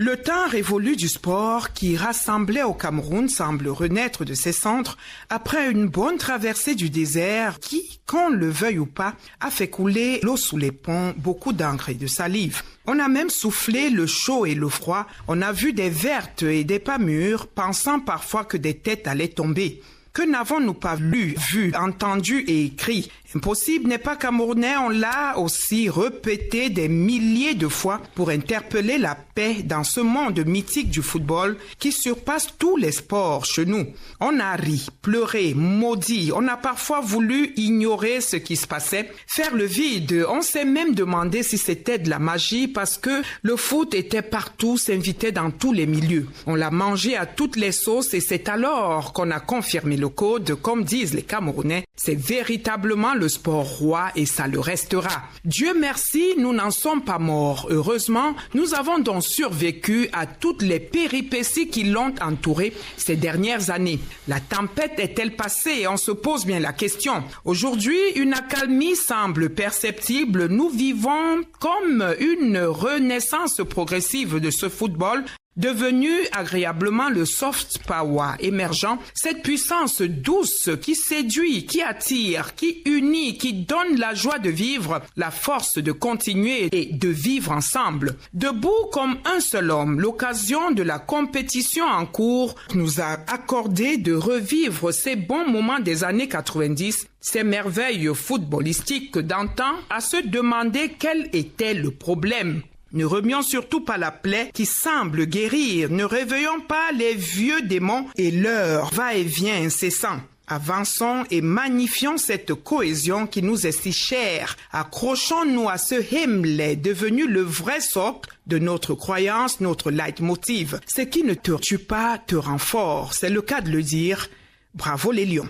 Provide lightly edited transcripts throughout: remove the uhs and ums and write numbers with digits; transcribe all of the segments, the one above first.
Le temps révolu du sport qui rassemblait au Cameroun semble renaître de ses cendres après une bonne traversée du désert qui, qu'on le veuille ou pas, a fait couler l'eau sous les ponts, beaucoup d'encre et de salive. On a même soufflé le chaud et le froid, on a vu des vertes et des pas mûres, pensant parfois que des têtes allaient tomber. Que n'avons-nous pas lu, vu, entendu et écrit? Impossible n'est pas camerounais, on l'a aussi répété des milliers de fois pour interpeller la paix dans ce monde mythique du football qui surpasse tous les sports chez nous. On a ri, pleuré, maudit, on a parfois voulu ignorer ce qui se passait, faire le vide. On s'est même demandé si c'était de la magie parce que le foot était partout, s'invitait dans tous les milieux. On l'a mangé à toutes les sauces et c'est alors qu'on a confirmé le code, comme disent les Camerounais. C'est véritablement le sport roi et ça le restera. Dieu merci, nous n'en sommes pas morts. Heureusement, nous avons donc survécu à toutes les péripéties qui l'ont entouré ces dernières années. La tempête est-elle passée? On se pose bien la question. Aujourd'hui, une accalmie semble perceptible. Nous vivons comme une renaissance progressive de ce football devenu agréablement le soft power émergent, cette puissance douce qui séduit, qui attire, qui unit, qui donne la joie de vivre, la force de continuer et de vivre ensemble. Debout comme un seul homme, l'occasion de la compétition en cours nous a accordé de revivre ces bons moments des années 90, ces merveilles footballistiques d'antan, à se demander quel était le problème. Ne remuons surtout pas la plaie qui semble guérir, ne réveillons pas les vieux démons et leur va-et-vient incessant. Avançons et magnifions cette cohésion qui nous est si chère. Accrochons-nous à ce Himmel devenu le vrai socle de notre croyance, notre leitmotiv. Ce qui ne te tue pas te rend fort, c'est le cas de le dire. Bravo les lions.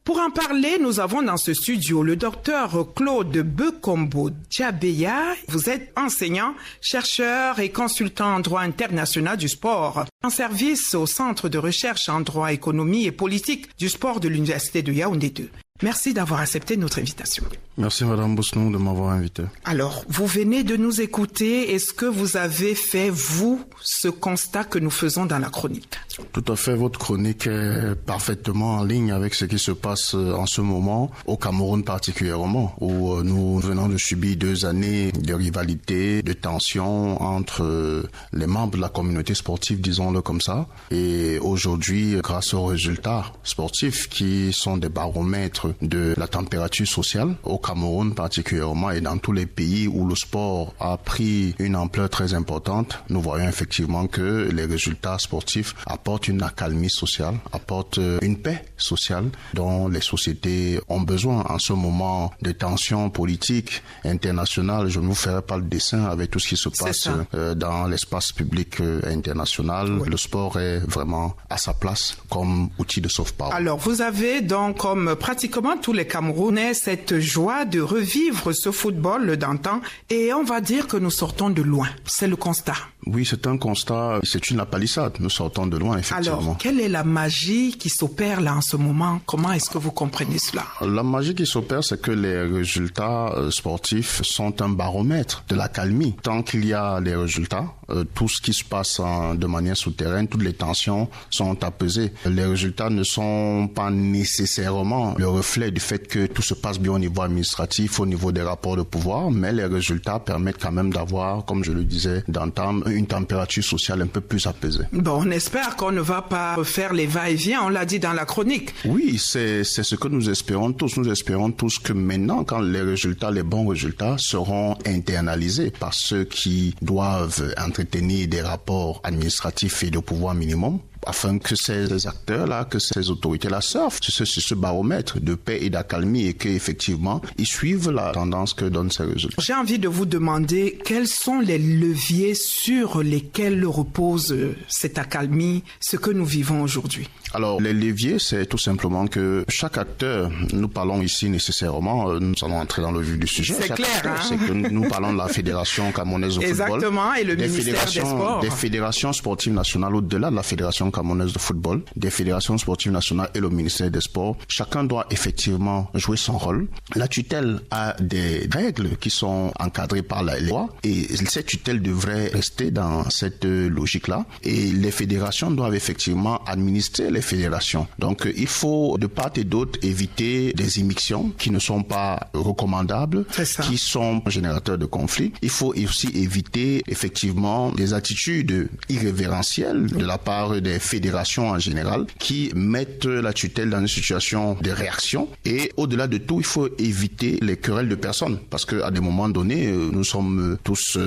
Pour en parler, nous avons dans ce studio le docteur Claude Bekombo Djabeya. Vous êtes enseignant, chercheur et consultant en droit international du sport, en service au Centre de recherche en droit, économie et politique du sport de l'Université de Yaoundé 2. Merci d'avoir accepté notre invitation. Merci Madame Bosnou de m'avoir invité. Alors, vous venez de nous écouter. Est-ce que vous avez fait, vous, ce constat que nous faisons dans la chronique? Tout à fait, votre chronique est parfaitement en ligne avec ce qui se passe en ce moment, au Cameroun particulièrement, où nous venons de subir 2 années de rivalité, de tension entre les membres de la communauté sportive, disons-le comme ça. Et aujourd'hui, grâce aux résultats sportifs qui sont des baromètres de la température sociale, au Cameroun particulièrement et dans tous les pays où le sport a pris une ampleur très importante, nous voyons effectivement que les résultats sportifs apportent une accalmie sociale, apportent une paix sociale dont les sociétés ont besoin en ce moment de tensions politiques internationales. Je ne vous ferai pas le dessin avec tout ce qui se passe dans l'espace public international. Oui. Le sport est vraiment à sa place comme outil de soft power. Alors, vous avez donc comme pratiquement tous les Camerounais cette joie de revivre ce football d'antan et on va dire que nous sortons de loin. C'est le constat. Oui, c'est un constat, c'est une palissade. Nous sortons de loin, effectivement. Alors, quelle est la magie qui s'opère là en ce moment? Comment est-ce que vous comprenez cela? La magie qui s'opère, c'est que les résultats sportifs sont un baromètre de l'accalmie. Tant qu'il y a les résultats, tout ce qui se passe de manière souterraine, toutes les tensions sont apaisées. Les résultats ne sont pas nécessairement le reflet du fait que tout se passe bien au niveau administratif, au niveau des rapports de pouvoir, mais les résultats permettent quand même d'avoir, comme je le disais, d'entendre une température sociale un peu plus apaisée. Bon, on espère qu'on ne va pas refaire les va-et-vient, on l'a dit dans la chronique. Oui, c'est ce que nous espérons tous. Nous espérons tous que maintenant, quand les résultats, les bons résultats seront internalisés par ceux qui doivent entretenir des rapports administratifs et de pouvoir minimum, afin que ces acteurs-là, que ces autorités-là surfent sur ce baromètre de paix et d'accalmie et qu'effectivement, ils suivent la tendance que donnent ces résultats. J'ai envie de vous demander quels sont les leviers sur lesquels repose cette accalmie, ce que nous vivons aujourd'hui. Alors, les leviers, c'est tout simplement que chaque acteur, nous parlons ici nécessairement, nous allons entrer dans le vif du sujet. C'est clair, acteur, c'est que nous parlons de la Fédération camerounaise de football. Exactement, et le ministère des Sports. Des fédérations sportives nationales au-delà de la Fédération camerounaise de football, des fédérations sportives nationales et le ministère des Sports. Chacun doit effectivement jouer son rôle. La tutelle a des règles qui sont encadrées par la loi et cette tutelle devrait rester dans cette logique-là. Et les fédérations doivent effectivement administrer les fédérations. Donc, il faut de part et d'autre éviter des immixtions qui ne sont pas recommandables, qui sont générateurs de conflits. Il faut aussi éviter effectivement des attitudes irrévérentielles de la part des fédérations en général qui mettent la tutelle dans une situation de réaction. Et au-delà de tout, il faut éviter les querelles de personnes parce qu'à des moments donnés, nous sommes tous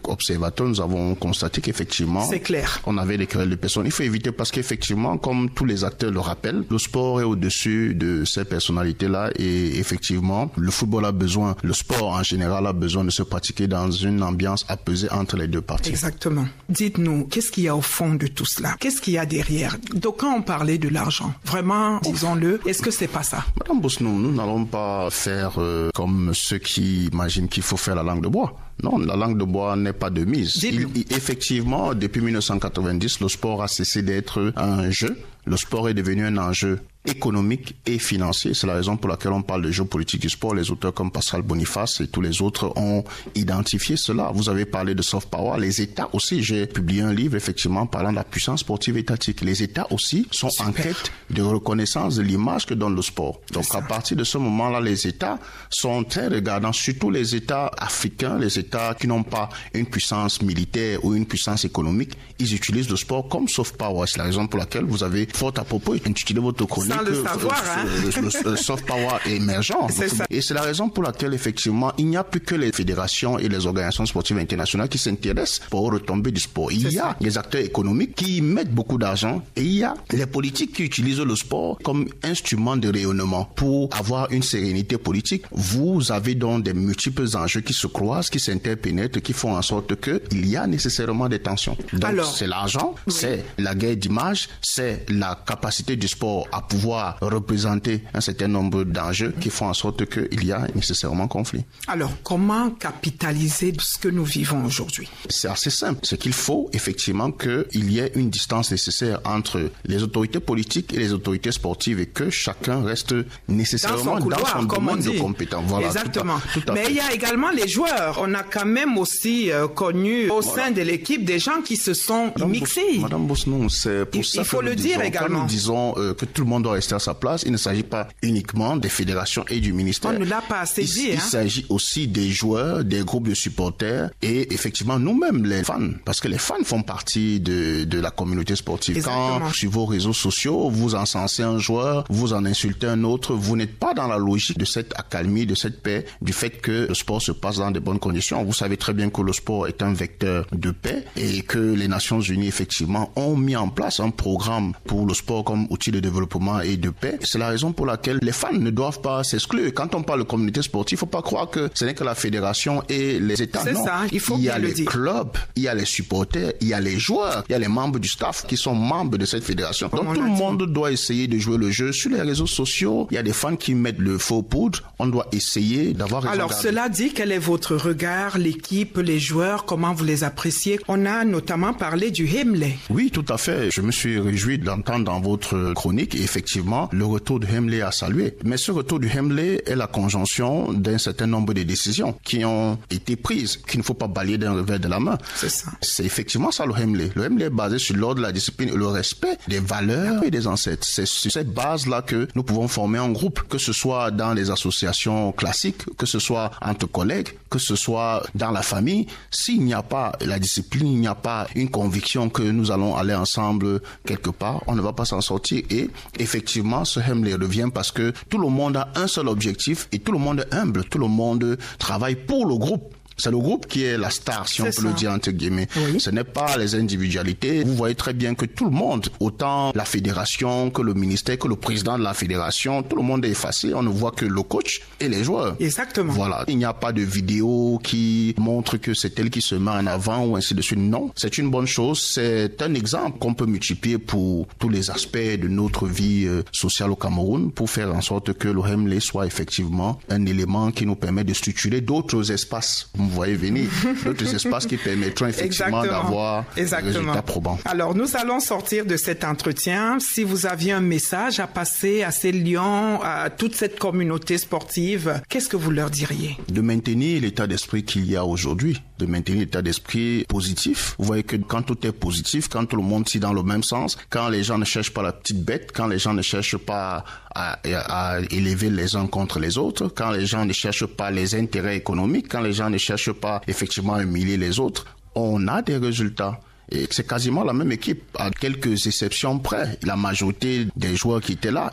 observateurs, nous avons constaté qu'effectivement, c'est clair, on avait des querelles de personnes. Il faut éviter parce qu'effectivement, comme tous les acteurs le rappellent, le sport est au-dessus de ces personnalités-là et effectivement, le football a besoin, le sport en général a besoin de se pratiquer dans une ambiance apaisée entre les deux parties. Exactement. Dites-nous, qu'est-ce qu'il y a au fond de tout cela? Qu'est-ce qu'il y a derrière? Donc quand on parlait de l'argent, vraiment, disons-le, est-ce que c'est pas ça? Madame Bosnou, nous n'allons pas faire comme ceux qui imaginent qu'il faut faire la langue de bois. Non, la langue de bois n'est pas de mise. Effectivement, depuis 1990, le sport a cessé d'être un jeu. Le sport est devenu un enjeu économique et financier. C'est la raison pour laquelle on parle de géopolitique du sport. Les auteurs comme Pascal Boniface et tous les autres ont identifié cela. Vous avez parlé de soft power. Les États aussi, j'ai publié un livre effectivement parlant de la puissance sportive étatique. Les États aussi sont en quête de reconnaissance de l'image que donne le sport. Donc à partir de ce moment-là, les États sont très regardants, surtout les États africains, les États qui n'ont pas une puissance militaire ou une puissance économique. Ils utilisent le sport comme soft power. C'est la raison pour laquelle vous avez fort à propos intitulé votre chronique le soft power émergent. Et c'est la raison pour laquelle effectivement il n'y a plus que les fédérations et les organisations sportives internationales qui s'intéressent aux retombées du sport. Il y a les acteurs économiques qui mettent beaucoup d'argent et il y a les politiques qui utilisent le sport comme instrument de rayonnement pour avoir une sérénité politique. Vous avez donc des multiples enjeux qui se croisent, qui s'interpénètrent, qui font en sorte que il y a nécessairement des tensions. Donc c'est l'argent, c'est la guerre d'image, c'est la capacité du sport à pouvoir représenter un certain nombre d'enjeux qui font en sorte qu'il y a nécessairement conflit. Alors, comment capitaliser ce que nous vivons aujourd'hui? C'est assez simple. C'est qu'il faut effectivement qu'il y ait une distance nécessaire entre les autorités politiques et les autorités sportives et que chacun reste nécessairement dans son domaine de compétence. Voilà, exactement. Tout à Mais fait. il y a également les joueurs. On a quand même aussi connu au sein de l'équipe des gens qui se sont mixés. Madame Bosnou, c'est pour ça il faut le dire également. Quand nous disons que tout le monde doit rester à sa place, il ne s'agit pas uniquement des fédérations et du ministère. On ne l'a pas assez dit. Il s'agit aussi des joueurs, des groupes de supporters et effectivement nous-mêmes les fans, parce que les fans font partie de la communauté sportive. Exactement. Quand sur vos réseaux sociaux, vous encensez un joueur, vous en insultez un autre, vous n'êtes pas dans la logique de cette accalmie, de cette paix, du fait que le sport se passe dans de bonnes conditions. Vous savez très bien que le sport est un vecteur de paix et que les Nations Unies effectivement ont mis en place un programme pour le sport comme outil de développement et de paix. C'est la raison pour laquelle les fans ne doivent pas s'exclure. Quand on parle de communauté sportive, il ne faut pas croire que ce n'est que la fédération et les États. C'est non. ça, il faut il y a bien les clubs, il y a les supporters, il y a les joueurs, il y a les membres du staff qui sont membres de cette fédération. Donc tout le monde doit essayer de jouer le jeu. Sur les réseaux sociaux, il y a des fans qui mettent le faux poudre. On doit essayer d'avoir raison. Alors cela dit, quel est votre regard, l'équipe, les joueurs, comment vous les appréciez? On a notamment parlé du Hemley. Oui, tout à fait. Je me suis réjoui de l'entendre dans votre chronique et effectivement, le retour du Hemley a salué. Mais ce retour du Hemley est la conjonction d'un certain nombre de décisions qui ont été prises, qu'il ne faut pas balayer d'un revers de la main. C'est ça. C'est effectivement ça le Hemley. Le Hemley est basé sur l'ordre, la discipline et le respect des valeurs et des ancêtres. C'est sur cette base-là que nous pouvons former un groupe, que ce soit dans les associations classiques, que ce soit entre collègues, que ce soit dans la famille. S'il n'y a pas la discipline, il n'y a pas une conviction que nous allons aller ensemble quelque part, on ne va pas s'en sortir. Et effectivement, ce Hemley revient parce que tout le monde a un seul objectif et tout le monde est humble, tout le monde travaille pour le groupe. C'est le groupe qui est la star, si on peut le dire entre guillemets. Oui. Ce n'est pas les individualités. Vous voyez très bien que tout le monde, autant la fédération que le ministère, que le président de la fédération, tout le monde est effacé. On ne voit que le coach et les joueurs. Exactement. Voilà. Il n'y a pas de vidéo qui montre que c'est elle qui se met en avant ou ainsi de suite. Non, c'est une bonne chose. C'est un exemple qu'on peut multiplier pour tous les aspects de notre vie sociale au Cameroun pour faire en sorte que le Hemley soit effectivement un élément qui nous permet de structurer d'autres espaces vous voyez venir, d'autres espaces qui permettront effectivement d'avoir des résultats probants. Alors, nous allons sortir de cet entretien. Si vous aviez un message à passer à ces lions, à toute cette communauté sportive, qu'est-ce que vous leur diriez? De maintenir l'état d'esprit qu'il y a aujourd'hui, de maintenir l'état d'esprit positif. Vous voyez que quand tout est positif, quand tout le monde tire dans le même sens, quand les gens ne cherchent pas la petite bête, quand les gens ne cherchent pas à élever les uns contre les autres, quand les gens ne cherchent pas les intérêts économiques, quand les gens ne cherchent pas effectivement à humilier les autres, on a des résultats. Et c'est quasiment la même équipe, à quelques exceptions près. La majorité des joueurs qui étaient là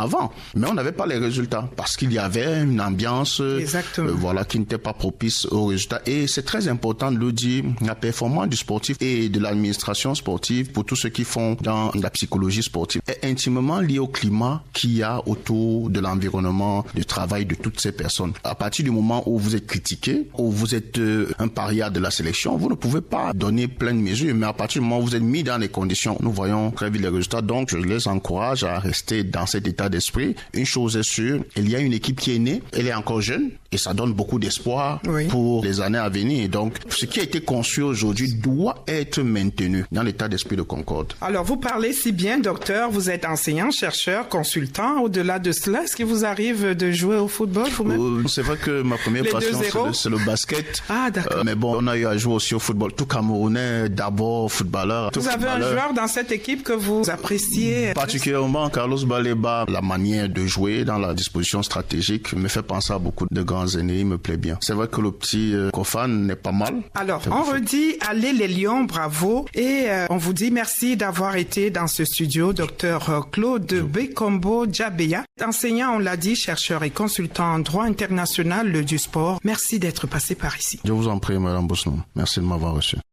avant. Mais on n'avait pas les résultats parce qu'il y avait une ambiance qui n'était pas propice aux résultats. Et c'est très important de le dire, la performance du sportif et de l'administration sportive, pour tous ceux qui font dans la psychologie sportive, est intimement liée au climat qu'il y a autour de l'environnement de travail de toutes ces personnes. À partir du moment où vous êtes critiqué, où vous êtes un paria de la sélection, vous ne pouvez pas donner pleine mesure. Mais à partir du moment où vous êtes mis dans les conditions, nous voyons très vite les résultats. Donc, je les encourage à rester dans cet état d'esprit. Une chose est sûre, il y a une équipe qui est née, elle est encore jeune et ça donne beaucoup d'espoir pour les années à venir. Donc, ce qui a été conçu aujourd'hui doit être maintenu dans l'état d'esprit de concorde. Alors, vous parlez si bien, docteur, vous êtes enseignant, chercheur, consultant. Au-delà de cela, est-ce qu'il vous arrive de jouer au football vous-même? C'est vrai que ma première passion, c'est le basket. Ah, d'accord. Mais bon, on a eu à jouer aussi au football. Tout Camerounais, d'abord footballeur. Vous avez un joueur dans cette équipe que vous appréciez? Particulièrement Carlos Baleba. La manière de jouer dans la disposition stratégique me fait penser à beaucoup de grands aînés. Il me plaît bien. C'est vrai que le petit Kofan n'est pas mal. Alors, on redit allez les Lions, bravo. Et on vous dit merci d'avoir été dans ce studio, docteur Claude Bekombo Djabeya, enseignant, on l'a dit, chercheur et consultant en droit international du sport. Merci d'être passé par ici. Je vous en prie, Madame Bosnon. Merci de m'avoir reçu.